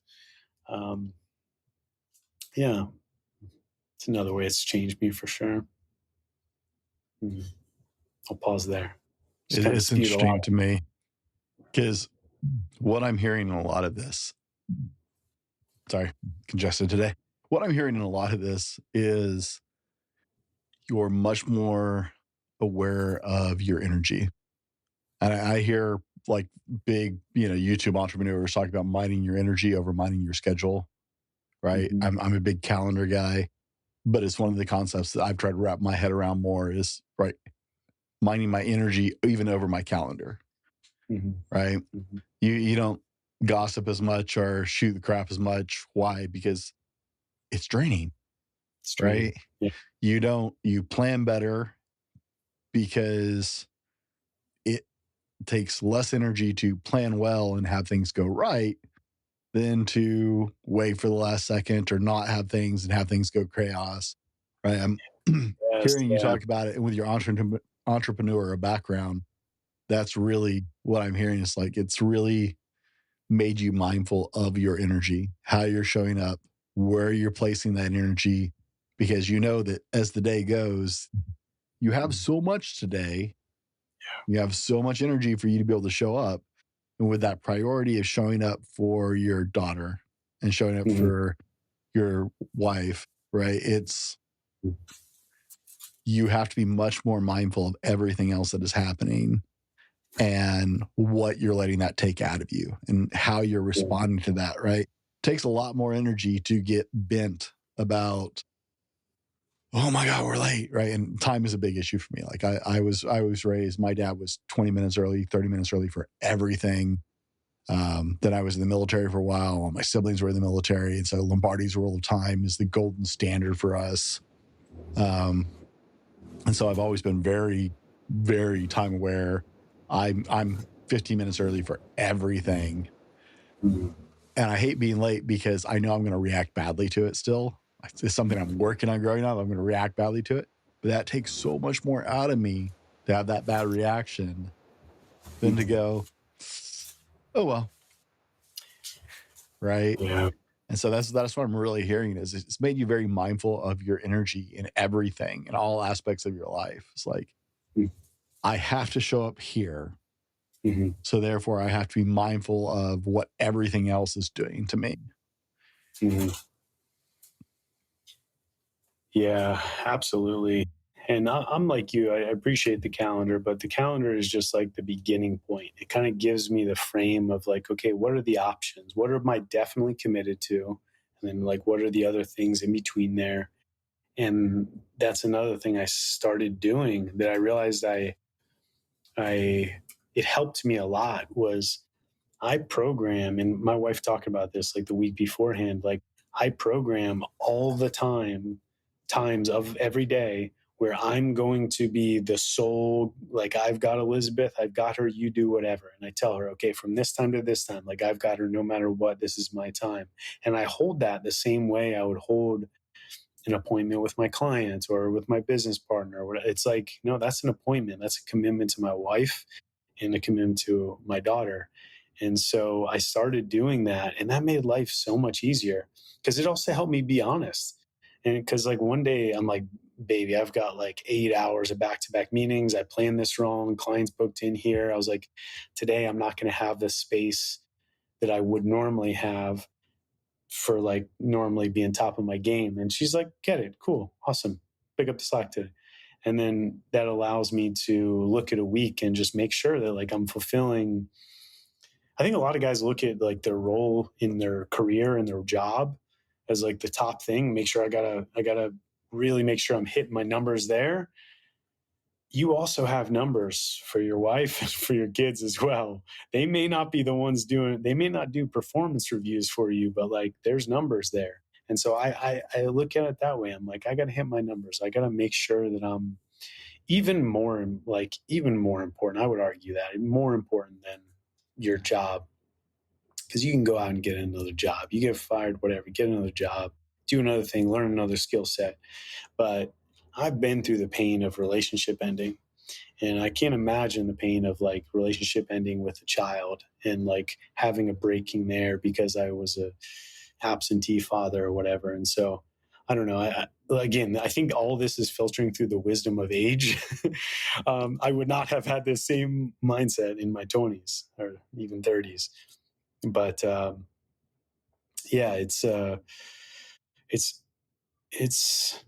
Yeah, it's another way it's changed me for sure. I'll pause there. It's interesting to me because what I'm hearing in a lot of this, sorry, congested today. What I'm hearing in a lot of this is you're much more aware of your energy. And I hear like big, YouTube entrepreneurs talk about mining your energy over mining your schedule, right? Mm-hmm. I'm a big calendar guy, but it's one of the concepts that I've tried to wrap my head around more is, right, mining my energy even over my calendar, right? Mm-hmm. You don't gossip as much or shoot the crap as much. Why? Because it's draining, right? Yeah. You plan better because it takes less energy to plan well and have things go right than to wait for the last second or not have things and have things go chaos, right? I'm hearing you talk about it, and with your entrepreneur background, that's really what I'm hearing. Is like it's really made you mindful of your energy, how you're showing up, where you're placing that energy, because you know that as the day goes, you have so much today. You have so much energy for you to be able to show up. And with that priority of showing up for your daughter and showing up for your wife, right? You have to be much more mindful of everything else that is happening and what you're letting that take out of you and how you're responding to that, right? It takes a lot more energy to get bent about, oh my God, we're late, right? And time is a big issue for me. Like I was raised, my dad was 20 minutes early, 30 minutes early for everything. Then I was in the military for a while. All my siblings were in the military. And so Lombardi's Rule of Time is the golden standard for us. And so I've always been very, very time aware. I'm 15 minutes early for everything. Mhm. And I hate being late because I know I'm going to react badly to it still. It's something I'm working on growing up. I'm going to react badly to it. But that takes so much more out of me to have that bad reaction than to go, oh, well, right? Yeah. And so that's what I'm really hearing is it's made you very mindful of your energy in everything, in all aspects of your life. It's like, I have to show up here. Mm-hmm. So therefore I have to be mindful of what everything else is doing to me. Mm-hmm. Yeah, absolutely. And I'm like you, I appreciate the calendar, but the calendar is just like the beginning point. It kind of gives me the frame of like, okay, what are the options? What am I definitely committed to? And then like, what are the other things in between there? And that's another thing I started doing that I realized it helped me a lot was I program, and my wife talked about this like the week beforehand, like I program all the times of every day where I'm going to be the sole, like I've got Elizabeth, I've got her, you do whatever. And I tell her, okay, from this time to this time, like I've got her no matter what, this is my time. And I hold that the same way I would hold an appointment with my clients or with my business partner. It's like, no, that's an appointment. That's a commitment to my wife and a commitment to my daughter. And so I started doing that, and that made life so much easier because it also helped me be honest. And because like one day I'm like, baby, I've got like 8 hours of back-to-back meetings. I planned this wrong. Clients booked in here. I was like, today I'm not going to have the space that I would normally have for like normally being top of my game. And she's like, get it. Cool. Awesome. Pick up the slack today. And then that allows me to look at a week and just make sure that like I'm fulfilling. I think a lot of guys look at like their role in their career and their job as like the top thing. Make sure I gotta really make sure I'm hitting my numbers there. You also have numbers for your wife and for your kids as well. They may not be the ones they may not do performance reviews for you, but like there's numbers there. And so I look at it that way. I'm like, I got to hit my numbers. I got to make sure that I'm even more important. I would argue that more important than your job, because you can go out and get another job. You get fired, whatever, get another job, do another thing, learn another skill set. But I've been through the pain of relationship ending, and I can't imagine the pain of like relationship ending with a child and like having a breaking there because I was a absentee father or whatever. And so I don't know. Again, I think all this is filtering through the wisdom of age. I would not have had this same mindset in my 20s or even 30s. But yeah, it's it's.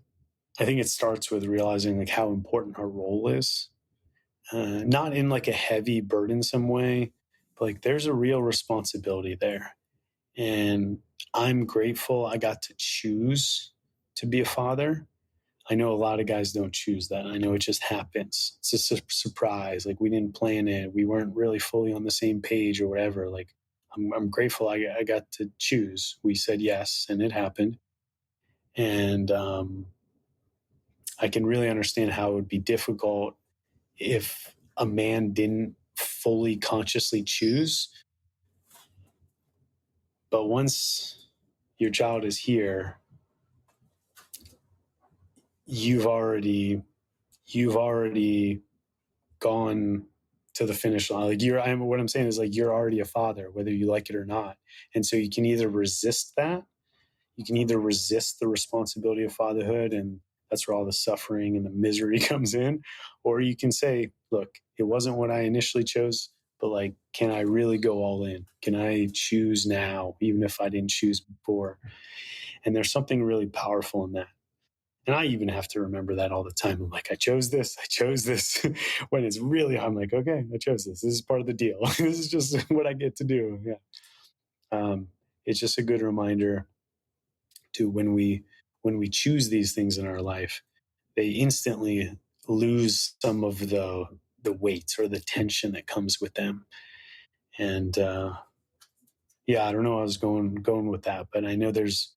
I think it starts with realizing like how important our role is, not in like a heavy, burdensome way, but like there's a real responsibility there. And I'm grateful I got to choose to be a father. I know a lot of guys don't choose that. I know it just happens. It's just a surprise. Like we didn't plan it. We weren't really fully on the same page or whatever. Like I'm grateful I got to choose. We said yes, and it happened. And I can really understand how it would be difficult if a man didn't fully consciously choose. But once your child is here, you've already gone to the finish line. Like what I'm saying is like you're already a father, whether you like it or not. And so you can either resist that, you can either resist the responsibility of fatherhood, and that's where all the suffering and the misery comes in, or you can say, look, it wasn't what I initially chose, but like, can I really go all in? Can I choose now, even if I didn't choose before? And there's something really powerful in that. And I even have to remember that all the time. I'm like, I chose this. When it's really, I'm like, okay, I chose this. This is part of the deal. This is just what I get to do. Yeah. It's just a good reminder to when we choose these things in our life, they instantly lose some of the weight or the tension that comes with them. And yeah, I don't know where I was going with that, but I know there's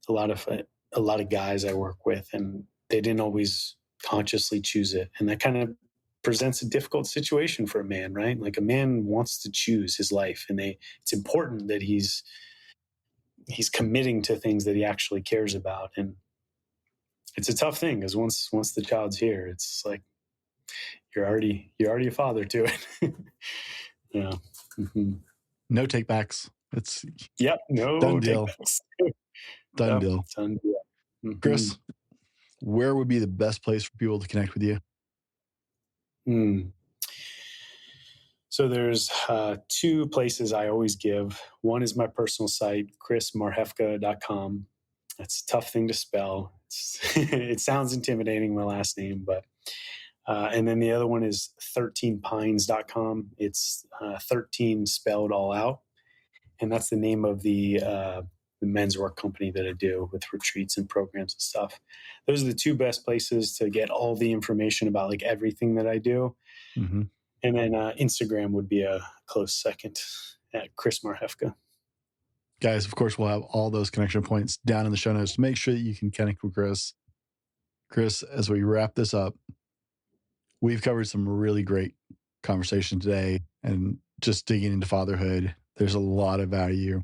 a lot of guys I work with, and they didn't always consciously choose it, and that kind of presents a difficult situation for a man, right? Like a man wants to choose his life, and it's important that he's committing to things that he actually cares about, and it's a tough thing because once the child's here, it's like you're already a father to it. Yeah. Mm-hmm. No takebacks. It's Yep. No done deal. takebacks. Done Yep. deal. Done deal. Mm-hmm. Chris, where would be the best place for people to connect with you? So there's two places I always give. One is my personal site, chrismarhefka.com. That's a tough thing to spell. It sounds intimidating, my last name, but and then the other one is 13pines.com. It's 13 spelled all out. And that's the name of the men's work company that I do with retreats and programs and stuff. Those are the two best places to get all the information about like everything that I do. Mm-hmm. And then Instagram would be a close second at Chris Marhefka. Guys, of course, we'll have all those connection points down in the show notes to make sure that you can connect with Chris. Chris, as we wrap this up, we've covered some really great conversation today, and just digging into fatherhood. There's a lot of value.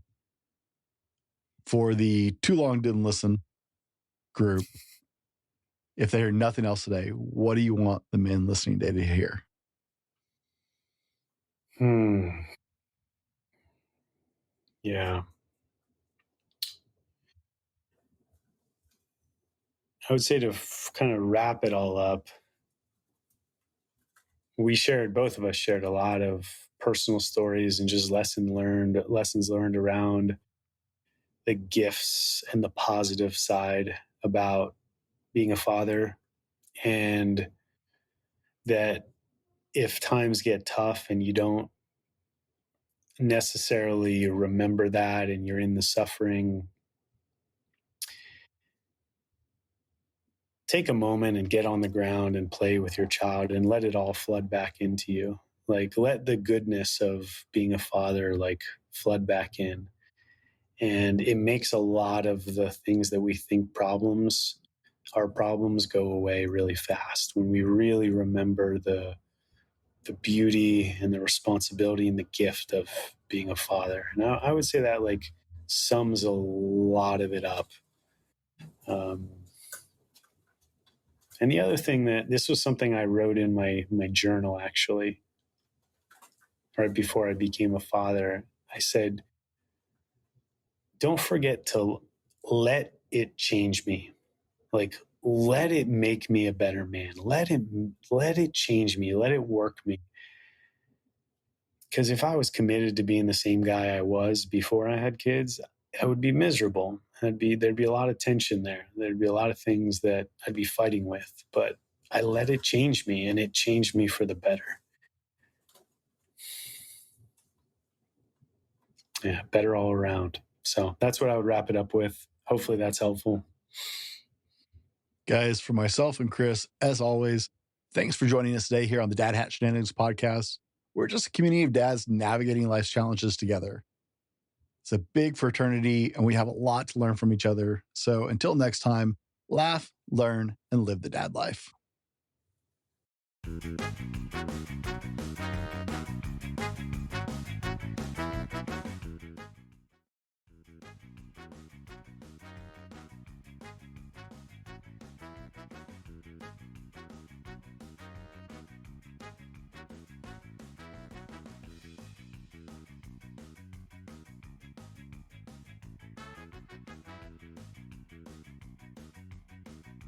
For the Too Long Didn't Listen group, if they hear nothing else today, what do you want the men listening today to hear? Yeah. I would say to kind of wrap it all up, both of us shared a lot of personal stories and just lessons learned around the gifts and the positive side about being a father, and that if times get tough and you don't necessarily remember that and you're in the suffering, take a moment and get on the ground and play with your child and let it all flood back into you. Like let the goodness of being a father like flood back in. And it makes a lot of the things that we think our problems go away really fast when we really remember the beauty and the responsibility and the gift of being a father. And I would say that like sums a lot of it up. And the other thing, that this was something I wrote in my journal actually, right before I became a father. I said, don't forget to let it change me. Like let it make me a better man. Let it change me. Let it work me. Because if I was committed to being the same guy I was before I had kids, I would be miserable. There'd be a lot of tension there. There'd be a lot of things that I'd be fighting with. But I let it change me, and it changed me for the better. Yeah, better all around. So that's what I would wrap it up with. Hopefully that's helpful. Guys, for myself and Chris, as always, thanks for joining us today here on the Dad Hat Shenanigans podcast. We're just a community of dads navigating life's challenges together. It's a big fraternity, and we have a lot to learn from each other. So until next time, laugh, learn, and live the dad life.